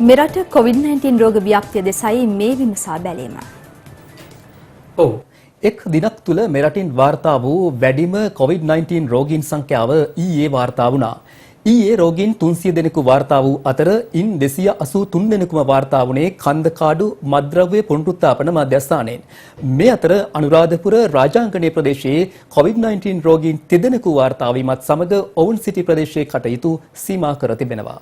මෙරට COVID-19 රෝග ව්‍යාප්තිය දෙසයි මේ විමසා බැලීම. එක් දිනක් තුල මෙරටින් වාර්තා වූ වැඩිම COVID-19 රෝගීන් සංඛ්‍යාව ඊයේ වාර්තා වුණා. ඊයේ රෝගීන් 300 දෙනෙකු වාර්තා වූ අතර ඉන් 283 දෙනෙකුම වාර්තා වුණේ කන්දකාඩු මත්ද්‍රව්‍ය පුනරුත්ථාපන මධ්‍යස්ථානයෙන්. මේ අතර අනුරාධපුර රාජාංගණයේ ප්‍රදේශයේ COVID-19 රෝගීන් 3 දෙනෙකු වාර්තා වීමත් සමග ඔවුන් සිටි ප්‍රදේශයේ කටයුතු සීමා කර තිබෙනවා.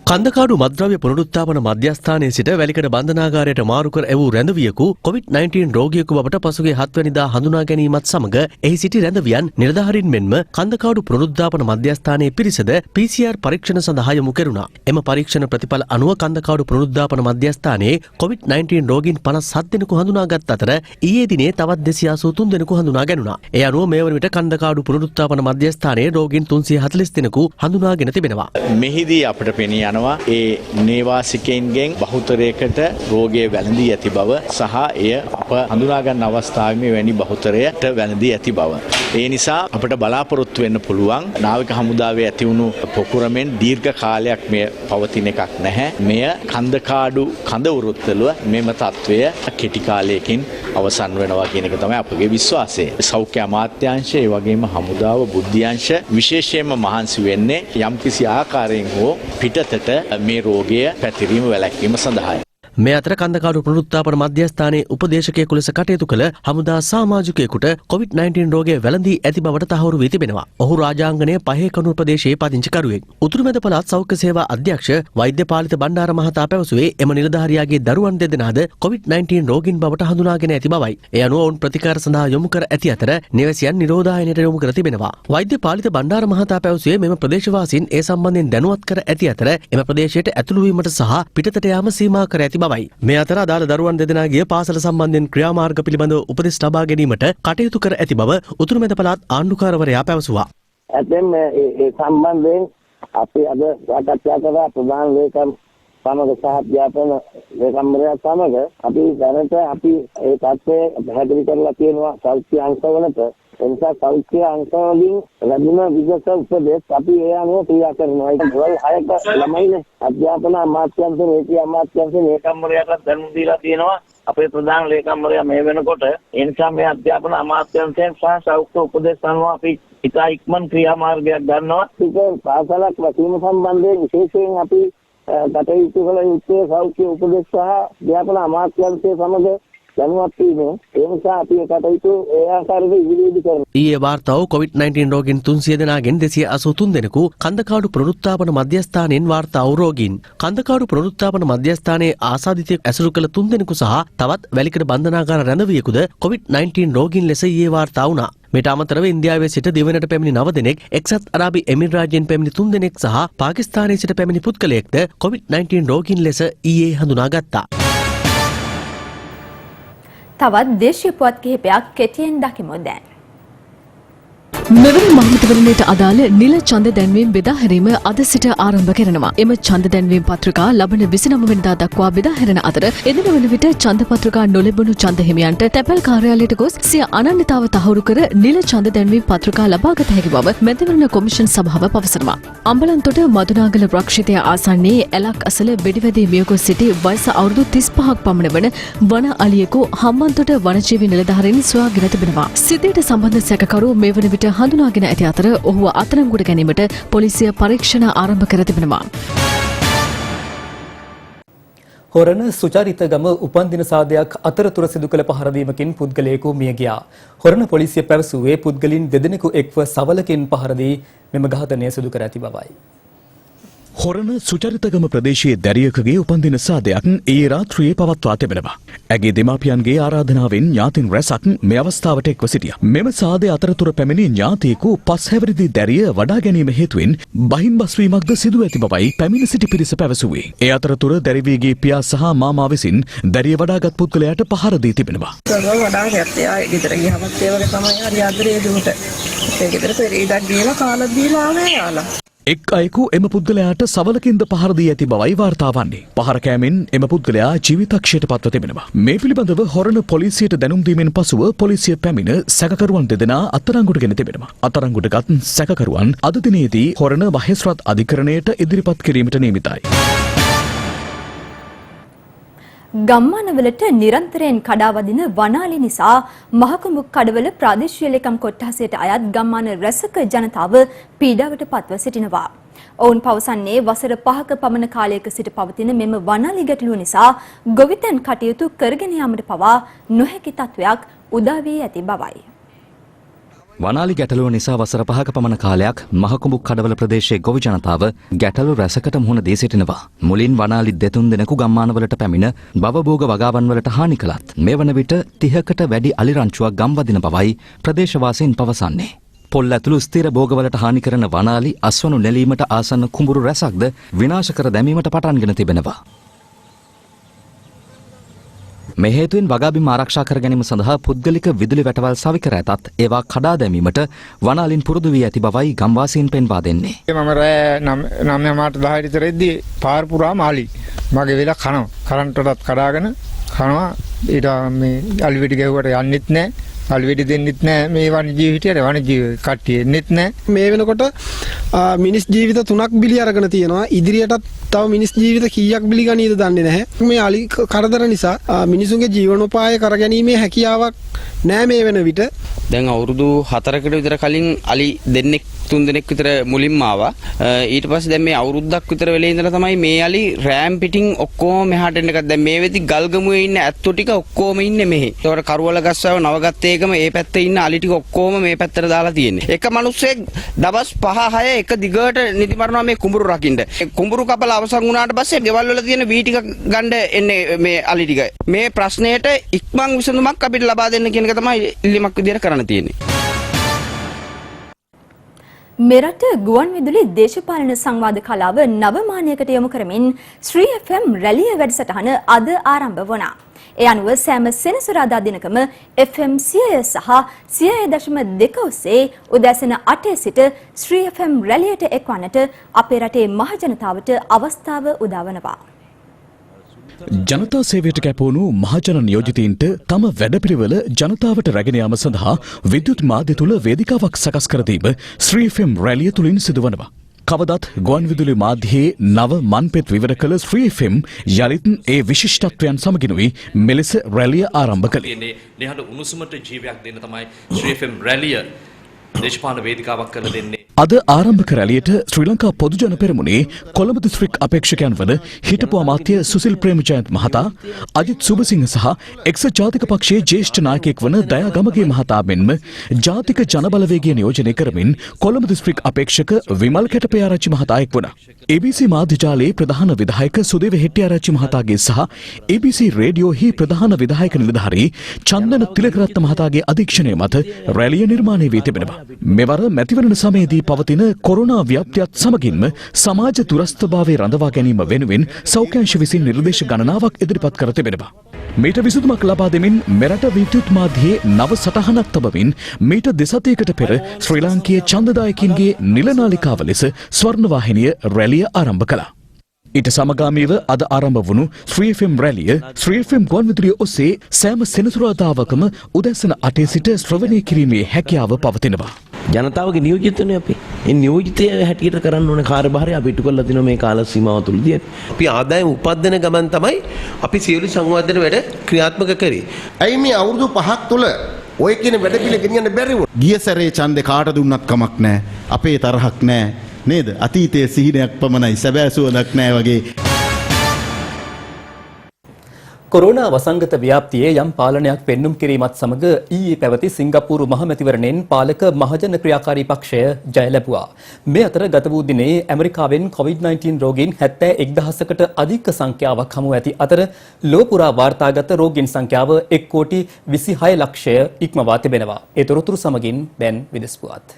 කන්දකාඩු මත්ද්‍රව්‍ය පුනරුත්ථාපන මධ්‍යස්ථානයේ සිට වැලිකඩ බන්ධනාගාරයට මාරු කර ඇවූ රැඳවියෙකු COVID-19 රෝගියෙකු බවට පසුගිය 7 වෙනිදා හඳුනා ගැනීමත් සමග එහි සිටි රැඳවියන් නිලධාරීන් මෙන්ම කන්දකාඩු පුනරුත්ථාපන මධ්‍යස්ථානයේ පිරිසද PCR පරීක්ෂණ සඳහා යොමු කෙරුණා. එම පරීක්ෂණ ප්‍රතිඵල අනුව කන්දකාඩු පුනරුත්ථාපන මධ්‍යස්ථානයේ COVID-19 රෝගීන් 57 දෙනෙකු හඳුනාගත් අතර ඊයේ දිනේ තවත් 283 දෙනෙකු හඳුනා ගැනුණා. ඒ අනුව මේ වන විට කන්දකාඩු පුනරුත්ථාපන මධ්‍යස්ථානයේ රෝගීන් 340 දෙනෙකු හඳුනාගෙන තිබෙනවා. මෙහිදී අපට පෙනී ඒ නේවාසිකයින්ගෙන් බහුතරයකට රෝගය වැළඳී ඇති බව සහ එය අප හඳුනා ගන්න අවස්ථාවේ වැනි බහුතරයට වැළඳී ඇති බව. ඒ නිසා අපට බලාපොරොත්තු වෙන්න පුළුවන් නාවික හමුදාවේ ඇති වුණු පොකුරමෙන් දීර්ඝ කාලයක් මේ පවතින එකක් නැහැ. මෙය කන්දකාඩු කඳ වෘත්තවල මෙම තත්වය කෙටි කාලයකින් අවසන් වෙනවා කියන එක තමයි අපගේ විශ්වාසය. සෞඛ්‍ය අමාත්‍යාංශය ඒ වගේම හමුදාව බුද්ධ්‍යංශ විශේෂයෙන්ම මහන්සි වෙන්නේ යම්කිසි ආකාරයෙන් හෝ පිටතට මේ රෝගය පැතිරීම වැළැක්වීම සඳහායි. මේ අතර කන්දකාඩු පුනරුත්ථාපන මධ්‍යස්ථානයේ උපදේශකයෙකු ලෙස කටයුතු කළ හමුදා සමාජිකයෙකුට COVID-19 රෝගය වැළඳී ඇති බවට තහවුරු වී තිබෙනවා. ඔහු රාජාංගණයේ පහේ කණුව ප්‍රදේශයේ පදිංචිකරුවෙක්. උතුරු මැද පළාත් සෞඛ්‍ය සේවා අධ්‍යක්ෂ වෛද්‍ය පාලිත බණ්ඩාර මහතා පැවසුවේ එම නිලධාරියාගේ දරුවන් දෙදෙනාද COVID-19 රෝගීන් බවට හඳුනාගෙන ඇති බවයි. ඒ අනුව ඔවුන් ප්‍රතිකාර සඳහා යොමු කර ඇති අතර නිවැසියන් නිරෝධායනයට යොමු කර තිබෙනවා. වෛද්‍ය පාලිත බණ්ඩාර මහතා පැවසුවේ මෙම ප්‍රදේශවාසීන් ඒ සම්බන්ධයෙන් දැනුවත් කර ඇති අතර එම ප්‍රදේශයට ඇතුළු වීමට සහ පිටතට යාම සීමා කර ඇති බවයි. මේ අතර අදාළ දරුවන් දෙදෙනාගේ පාසල සම්බන්ධයෙන් ක්‍රියාමාර්ග පිළිබඳව උපදෙස් ලබා ගැනීමට කටයුතු කර ඇති බව උතුරු මැද පළාත් ආණ්ඩුකාරවරයා පැවසුවා. ඇතැම් ඒ සම්බන්ධයෙන් අපි අද සාකච්ඡා කළා ප්‍රධාන ලේකම් සමග සහ අධ්‍යාපන ලේකම්වරයා සමග අපි දැනට අපි ඒ තත්ත්වය පැහැදිලි කරලා තියෙනවා සෞඛ්‍ය අංශවලට. එනිසා සෞඛ්‍ය අංශවලින් ලැබුණ විශේෂ උපදෙස් අපි ඒ අනුව ක්‍රියා කරනවා. ඒක ගොල් 6ක ළමයිනේ අධ්‍යාපන අමාත්‍යාංශ නීති අමාත්‍යාංශ ලේකම්වරයාට දැනුම් දීලා තියෙනවා. අපේ ප්‍රධාන ලේකම්වරයා මේ වෙනකොට ඒ නිසා මේ අධ්‍යාපන අමාත්‍යාංශයෙන් සහ සෞඛ්‍ය උපදෙස් අනුව අපි ඉතා ඉක්මන් ක්‍රියාමාර්ගයක් ගන්නවා. ඒක පාසලක් වශයෙන් සම්බන්ධයෙන් විශේෂයෙන් අපි කටයුතු කළ යුත්තේ සෞඛ්‍ය උපදෙස් සහ අධ්‍යාපන අමාත්‍යාංශය සමග දැනුවත් වීම. ඒ නිසා අපි කටයුතු ඒ ආකාරයට ඉදිරියට කරනවා. ඊයේ වාර්තාව COVID-19 රෝගීන් 300 දෙනාගෙන් 283 දෙනෙකු කන්දකාඩු පුනරුත්ථාපන මධ්‍යස්ථානයෙන් වාර්තා වූ රෝගීන්. කන්දකාඩු පුනරුත්ථාපන මධ්‍යස්ථානයේ ආසාදිතයෙක් ඇසුරු කළ 3 දෙනෙකු සහ තවත් වැලිකඩ බන්ධනාගාර රැඳවියෙකුද COVID-19 රෝගීන් ලෙස ඊයේ වාර්තා වුණා. මේට අමතරව ඉන්දියාවේ සිට දිවයිනට පැමිණි 9 දෙනෙක්, එක්සත් අරාබි එමිරාජයෙන් පැමිණි 3 දෙනෙක් සහ පාකිස්තානයේ සිට පැමිණි පුද්ගලයෙක්ද COVID-19 රෝගීන් ලෙස ඊයේ හඳුනාගත්තා. තවත් දේශීය පුවත් කිහිපයක් කෙටියෙන් දකිමු දැන්. මෙවැනි මහමැතිවරණයට අදාළ නිල ඡන්ද දැන්වීම් බෙදා හැරීම අද සිට ආරම්භ කරනවා. එම ඡන්ද දැන්වීම් පත්‍රිකා ලබන 29 වෙනිදා දක්වා බෙදා හැරෙන අතර එදින වන විට ඡන්ද පත්‍රිකා නොලැබුණු ඡන්ද හිමියන්ට තැපැල් කාර්යාලයට ගොස් සිය අනන්‍යතාව තහවුරු කර නිල ඡන්ද දැන්වීම් පත්‍රිකා ලබාගත හැකි බව මැතිවරණ කොමිෂන් සභාව පවසනවා. අම්බලන්තොට මදුනාගල රක්ෂිතය ආසන්නයේ ඇලක් අසල වෙඩිවැදී මියගොස් සිටි වයස අවුරුදු 35ක් පමණ වන වන අලියෙකු හම්බන්තොට වනජීවි නිලධාරීන් සොයාගෙන තිබෙනවා. සිද්ධියට සම්බන්ධ සැකකරු මේ වන විට හඳුනාගෙන ඇති අතර ඔහුව අත්අඩංගුවට ගැනීමට පොලිසිය පරීක්ෂණ ආරම්භ කර තිබෙනවා. හොරණ සුචරිතගම උපන්දින සාදයක් අතරතුර සිදු කළ පහරදීමකින් පුද්ගලයෙකු මිය ගියා. හොරණ පොලිසිය පැවසුවේ පුද්ගලින් දෙදෙනෙකු එක්ව සවලකින් පහර දී මෙම ඝාතනය සිදු කර ඇති බවයි. හොරණ සුචරිතගම ප්‍රදේශයේ දැරියකගේ උපන්දින සාදයක් ඊයේ රාත්‍රියේ පවත්වා තිබෙනවා. ඇගේ දෙමාපියන්ගේ ආරාධනාවෙන් ඥාතීන් රැසක් මේ අවස්ථාවට එක්ව සිටියා. මෙම සාදය අතරතුර පැමිණි ඥාතියෙකු පස් හැවිරිදි දැරිය වඩා ගැනීම හේතුවෙන් බහින්බස් වීමක්ද සිදු ඇති බවයි පැමිණ සිටි පිරිස පැවසුවේ. ඒ අතරතුර දැරිවියගේ පියා සහ මාමා විසින් දැරිය වඩාගත් පුද්ගලයාට පහර දී තිබෙනවා. වඩා ගැත්තේ ආයේ ගෙදර ගියමත් ඒ වගේ තමයි හරි ආදරේ දුවට. ඒ ගෙදර පෙරේදක් ගිහලා කාලා දීලා ආවේ යාලා. එක් අයෙකු එම පුද්ගලයාට සවලකින්ද පහර දී ඇති බවයි වාර්තා වන්නේ. පහර කෑමෙන් එම පුද්ගලයා ජීවිතක්ෂයට පත්ව තිබෙනවා. මේ පිළිබඳව හොරණ පොලිසියට දැනුම් දීමෙන් පසුව පොලිසිය පැමිණ සැකකරුවන් දෙදෙනා අත්අඩංගුවට ගෙන තිබෙනවා. අත්අඩංගුවටගත් සැකකරුවන් අද දිනේදී හොරණ මහේස්ත්‍රාත් අධිකරණයට ඉදිරිපත් කිරීමට නියමිතයි. ගම්මානවලට නිරන්තරයෙන් කඩාවදින වනාලි නිසා මහකුඹු කඩවල ප්‍රාදේශීය ලේකම් කොට්ටාසයට අයත් ගම්මාන රැසක ජනතාව පීඩාවට පත්ව සිටිනවා. ඔවුන් පවසන්නේ වසර 5ක පමණ කාලයක සිට පවතින මෙම වනාලි ගැටලුව නිසා ගොවිතැන් කටයුතු කරගෙන යාමට පවා නොහැකි තත්වයක් උදා වී ඇති බවයි. වනාලි ගැටලුව නිසා වසර 5ක පමණ කාලයක් මහකුඹු කඩවල ප්‍රදේශයේ ගොවි ජනතාව ගැටලු රැසකට මුහුණ දී සිටිනවා. මුලින් වනාලි දෙතුන් දෙනෙකු ගම්මානවලට පැමිණ භවභෝග වගාවන් වලට හානි කළත් මේ වන විට 30කට වැඩි අලිරංචුවක් ගම්වදින බවයි ප්‍රදේශවාසීන් පවසන්නේ. පොල් ඇතුළු ස්ථිර භෝගවලට හානි කරන වනාලි අස්වනු නෙලීමට ආසන්න කුඹුරු රැසක්ද විනාශ කර දැමීමට පටන්ගෙන තිබෙනවා. මේ හේතුවෙන් වගාබිම් ආරක්ෂා කර ගැනීම සඳහා පුද්ගලික විදුලි වැටවල් සවිකර ඇතත් ඒවා කඩා දැමීමට වනාලින් පුරුදු වී ඇති බවයි ගම්වාසීන් පෙන්වා දෙන්නේ. මම රෑ 9:00 10 විතරෙද්දී පාර පුරා මාලි මගේ වෙලා කනවා. කරන්ටටත් කඩාගෙන කනවා. ඊට මේ අලිවෙඩි ගැහුවට යන්නෙත් නැහැ. අලිවෙඩි දෙන්නෙත් නැහැ. මේ වනජීවි හිටියට වනජීවි කට්ටිය එන්නෙත් නැහැ. මේ වෙනකොට මිනිස් ජීවිත 3ක් බිලි අරගෙන තියෙනවා. ඉදිරියටත් තව මිනිස් ජීවිත කීයක් බිලි ගනීද දන්නේ නැහැ. මේ අලි කරදර නිසා මිනිසුන්ගේ ජීවනෝපාය කරගැනීමේ හැකියාවක් නැහැ මේ වෙන විට. දැන් අවුරුදු 4කට විතර කලින් අලි දෙන්නෙක් 3 දෙනෙක් විතර මුලින්ම ආවා. ඊට පස්සේ දැන් මේ අවුරුද්දක් විතර වෙලේ ඉඳලා තමයි මේ අලි රෑම් පිටින් ඔක්කොම මෙහාට එන්න එකක්. දැන් මේ වෙදි ගල්ගමුවේ ඉන්න ඇත්තෝ ටික ඔක්කොම ඉන්නේ මෙහි. ඒකට කරුවල ගස්සව නවගත්ත එකම මේ පැත්තේ ඉන්න අලි ටික ඔක්කොම මේ පැත්තට දාලා තියෙන්නේ. එක මිනිස්සෙක් දවස් 5-6 එක දිගට නිදි මරනවා මේ කුඹුරු රකින්න. කුඹුරු කපලා අවසන් වුණාට පස්සේ ගෙවල් වල තියෙන වී ටික ගන්න එන්නේ මේ අලි ටික. මේ ප්‍රශ්නයට ඉක්මන් විසඳුමක් අපිට ලබා දෙන්න කියන එක තමයි ඉල්ලීමක් විදියට කරන්න තියෙන්නේ. මෙරට ගුවන් විදුලි දේශපාලන සංවාද කලාව නවමානයකට යොමු කරමින් ශ්‍රී FM රැළිය වැඩසටහන අද ආරම්භ වුණා. ඒ අනුව සෑම සෙනසුරාදා දිනකම FM 100 සහ 100.2 ඔස්සේ උදෑසන 8 සිට ශ්‍රී FM රැළියට එක්වන්නට අපේ රටේ මහජනතාවට අවස්ථාව උදා වනවා. ජනතා සේවයට කැපවුණු මහජන නියෝජිතයින්ට තම වැඩපිළිවෙල ජනතාවට රැගෙන යාම සඳහා විද්‍යුත් මාධ්‍ය තුල වේදිකාවක් සකස් කර දීම ශ්‍රී FM රැළිය තුලින් සිදුවනවා. කවදත් ගුවන් විදුලි මාධ්‍යයේ නව මන්පෙත් විවර කළ ශ්‍රී FM යලිත් ඒ විශිෂ්ටත්වයන් සමගිනුයි මෙලෙස රැළිය ආරම්භ කළේ. නිහඬ උණුසුමට ජීවයක් දෙන්න තමයි ශ්‍රී FM රැළිය දේශපාලන වේදිකාවක් කරලා දෙන්නේ. අද ආරම්භක රැළියට ශ්‍රී ලංකා පොදු ජන පෙරමුණේ කොළඹ දිස්ත්‍රික් අපේක්ෂකයන් වන හිටපු අමාත්‍ය සුසිල් ප්‍රේමජයන්ත් මහතා, අජිත් සුබසිංහ සහ එක්සත් ජාතික පක්ෂයේ ජ්‍යෙෂ්ඨ නායකයෙක් වන දයා ගමගේ මහතා මෙන්ම ජාතික ජනබලවේගය නියෝජනය කරමින් කොළඹ දිස්ත්‍රික් අපේක්ෂක විමල් කැටපයාරච්චි මහතා එක් වුණා. ABC මාධ්‍ය ජාලයේ ප්‍රධාන විධායක සුදේව හෙට්ටිආරච්චි මහතාගේ සහ ABC රේඩියෝහි ප්‍රධාන විධායක නිලධාරී චන්දන තිලකරත්න මහතාගේ අධීක්ෂණය මත රැළිය නිර්මාණය වී තිබෙනවා. මෙවර මැතිවරණ සමයේදී පවතින කොරෝනා ව්‍යාප්තියත් සමගින්ම සමාජ දුරස්ථභාවය රඳවා ගැනීම වෙනුවෙන් සෞඛ්‍යංශ විසින් නිර්දේශ ගණනාවක් ඉදිරිපත් කර තිබෙනවා. මීට විසඳුමක් ලබා දෙමින් මෙරට විද්‍යුත් මාධ්‍යයේ නව සටහනක් තබමින් මීට දෙසතියකට පෙර ශ්‍රී ලාංකීය ඡන්දදායකින්ගේ නිල නාලිකාව ලෙස ස්වර්ණවාහිනිය රැළිය ආරම්භ කළා. ඊට සමගාමීව අද ආරම්භ වුණු ශ්‍රී FM රැළිය ශ්‍රී FM ගුවන් විදුලිය ඔස්සේ සෑම සෙනසුරාදාවකම උදැසන 8 සිට ශ්‍රවණය කිරීමේ හැකියාව පවතිනවා. ජනතාවගේ නියෝජිතනේ අපි. ඒ නියෝජිතය හැටියට කරන්න ඕන කාර්යභාරය අපි ඉටු කරලා තිනවා මේ කාල සීමාව තුළදී. අපි ආදායම උපදින ගමන් තමයි අපි සියලු සංවර්ධන වැඩ ක්‍රියාත්මක කරේ. ඇයි මේ අවුරුදු 5ක් තුළ ඔය කියන වැඩ පිළිවෙල ගෙනියන්න බැරි වුණා? ගිය සැරේ ඡන්දේ කාට දුන්නත් කමක් නැහැ. අපේ තරහක් නැහැ. නේද? අතීතයේ සිහිනයක් පමණයි, සැබෑ සුවඳක් නැහැ වගේ. කොරෝනා වසංගත ව්‍යාප්තියේ යම් පාලනයක් පෙන්눔 කිරීමත් සමග ඊයේ පැවති සිංගප්පූරු මහමැතිවරණයෙන් පාලක මහජන ක්‍රියාකාරී පක්ෂය ජය ලැබුවා. මේ අතර ගත වූ දිනේ ඇමරිකාවෙන් COVID-19 රෝගීන් 71,000කට අධික සංඛ්‍යාවක් හමු ඇති අතර ලොව පුරා වාර්තාගත රෝගීන් සංඛ්‍යාව 1,26,00,000 ඉක්මවා තිබෙනවා. ඒ තොරතුරු සමගින් දැන් විදෙස් පුවත්.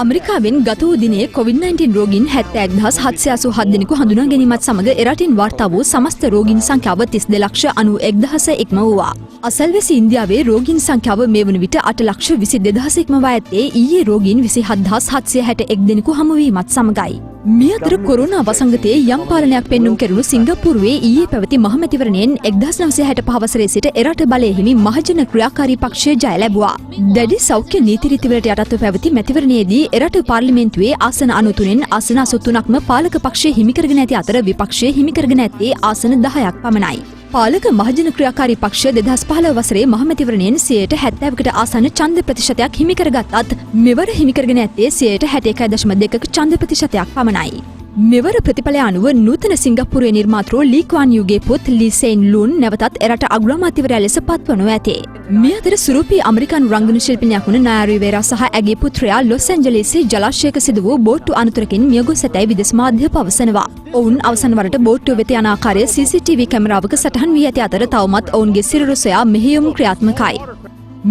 අමරිකාවෙන් ගත වූ දිනේ COVID-19 රෝගීන් 71,787 දෙනෙකු හඳුනා ගැනීමත් සමග එරටින් වාර්තා වූ සමස්ත රෝගීන් සංඛ්‍යාව 32,91,000 ඉක්ම වූවා. අසල්වැසි ඉන්දියාවේ රෝගීන් සංඛ්‍යාව මේ වන විට 8,22,000 ඉක්මවා ඇත්තේ ඊයේ රෝගීන් 27,761 දෙනෙකු හමුවීමත් සමගයි. මේ අතර කොරෝනා වසංගතයේ යම් පාලනයක් පෙන්නුම් කෙරුණු සිංගප්පූරුවේ ඊයේ පැවති මහමැතිවරණයෙන් 1965 වසරේ සිට එරට බලයේ හිමි මහජන ක්‍රියාකාරී පක්ෂය ජය ලැබුවා. දැඩි සෞඛ්‍ය නීති රීතිවලට යටත්ව පැවති මැතිවරණයේදී එරට පාර්ලිමේන්තුවේ ආසන 93න් ආසන 83ක්ම පාලක පක්ෂය හිමි කරගෙන ඇති අතර විපක්ෂය හිමි කරගෙන ඇත්තේ ආසන 10ක් පමණයි. පාලක මහජන ක්‍රියාකාරී පක්ෂය 2015 වසරේ මහමැතිවරණයෙන් 70%කට ආසන්න ඡන්ද ප්‍රතිශතයක් හිමි කරගත්තත් මෙවර හිමි කරගෙන ඇත්තේ 61.2ක ඡන්ද ප්‍රතිශතයක් පමණයි. මෙවර ප්‍රතිඵලය අනුව නූතන සිංගප්පූරුවේ නිර්මාතෘ ලී ක්වාන් යූගේ පුත් ලී සෙන් ලූන් නැවතත් එරට අග්‍රාමාත්‍යවරයා ලෙස පත්වනු ඇතේ. මේ අතර සුරූපී ඇමරිකන් රංගන ශිල්පිනියක් වුණ නයාරි වේරා සහ ඇගේ පුත්‍රයා ලොස් ඇන්ජලීසි ජලාශයක සිදු වූ බෝට්ටු අනතුරකින් මියගොස් ඇතැයි විදෙස් මාධ්‍ය පවසනවා. ඔවුන් අවසන් වරට බෝට්ටුව වෙත යන ආකාරය CCTV කැමරාවක සටහන් වී ඇති අතර තවමත් ඔවුන්ගේ සිරුරු සොයා මෙහෙයුම් ක්‍රියාත්මකයි.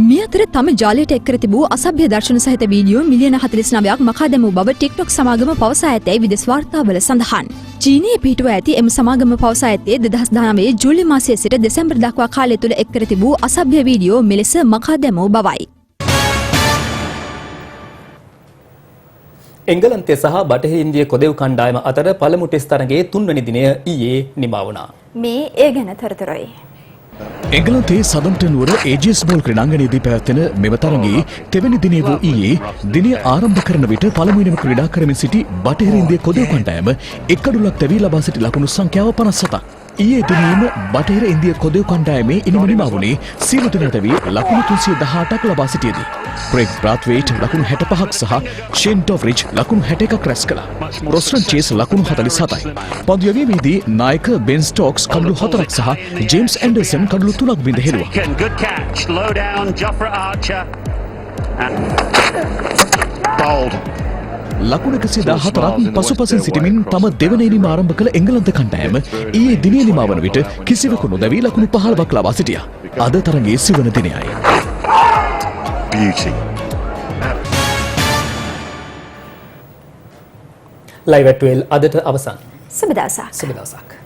මේ අතර තම ජාලයට එක් කර තිබූ අසභ්‍ය දර්ශන සහිත වීඩියෝ මිලියන 49ක් මකා දැමූ බව TikTok සමාගම පවසා ඇතැයි විදෙස් වාර්තාවල සඳහන්. චීනයේ පිහිටුව ඇති එම සමාගම පවසා ඇත්තේ 2019 ජූලි මාසයේ සිට දෙසැම්බර් දක්වා කාලය තුළ එක් කර තිබූ අසභ්‍ය වීඩියෝ මෙලෙස මකා දැමූ බවයි. එංගලන්තය සහ බටහිර ඉන්දිය කොදෙව් කණ්ඩායම අතර පළමු ටෙස්ට් තරගයේ 3 වෙනි දිනය ඊයේ නිමා වුණා. මේ ඒ ගැන තොරතුරුයි. එංගලන්තයේ සදම්ටන් නුවර ඒජස් බෝල් ක්‍රීඩාංගණයේදී පැවැත්වෙන මෙම තරගයේ තෙවැනි දිනේ වූ ඊයේ දිනය ආරම්භ කරන විට පළමුවෙනිම ක්‍රීඩා කරමින් සිටි බටහිර ඉන්දිය කොදෙව් කණ්ඩායම එක් අඩුලක් තැවී ලබා සිටි ලකුණු සංඛ්‍යාව 57ක්. ඊයේ දිනේම බටහිර ඉන්දිය කොදෙව් කණ්ඩායමේ ඉනිම නිමා වුණේ සියලු දෙනාට වී ලකුණු 318ක් ලබා සිටියේදී ක්‍රේග් බ්‍රාත්වේට් ලකුණු 65ක් සහ ෂේන් ඩොවරිච් ලකුණු 61ක් රැස් කළා. රොස්ටන් චේස් ලකුණු 47යි. පන්දු යැවීමේදී නායක බෙන් ස්ටෝක්ස් කඩලු 4ක් සහ ජේම්ස් ඇන්ඩර්සන් කඩලු 3ක් බිඳ හෙළුවා. ලකුණු 114ක් පසුපසින් සිටමින් තම දෙවන ඉනිම ආරම්භ කළ එංගලන්ත කණ්ඩායම ඊයේ දිනේ නිමා වන විට කිසිවෙකු නොදැවී ලකුණු 15ක් ලබා සිටියා. අද තරගයේ සිවන දිනයයි. ලයිව් ඇට් 12 අදට අවසන්. සුබ දවසක්. සුබ දවසක්.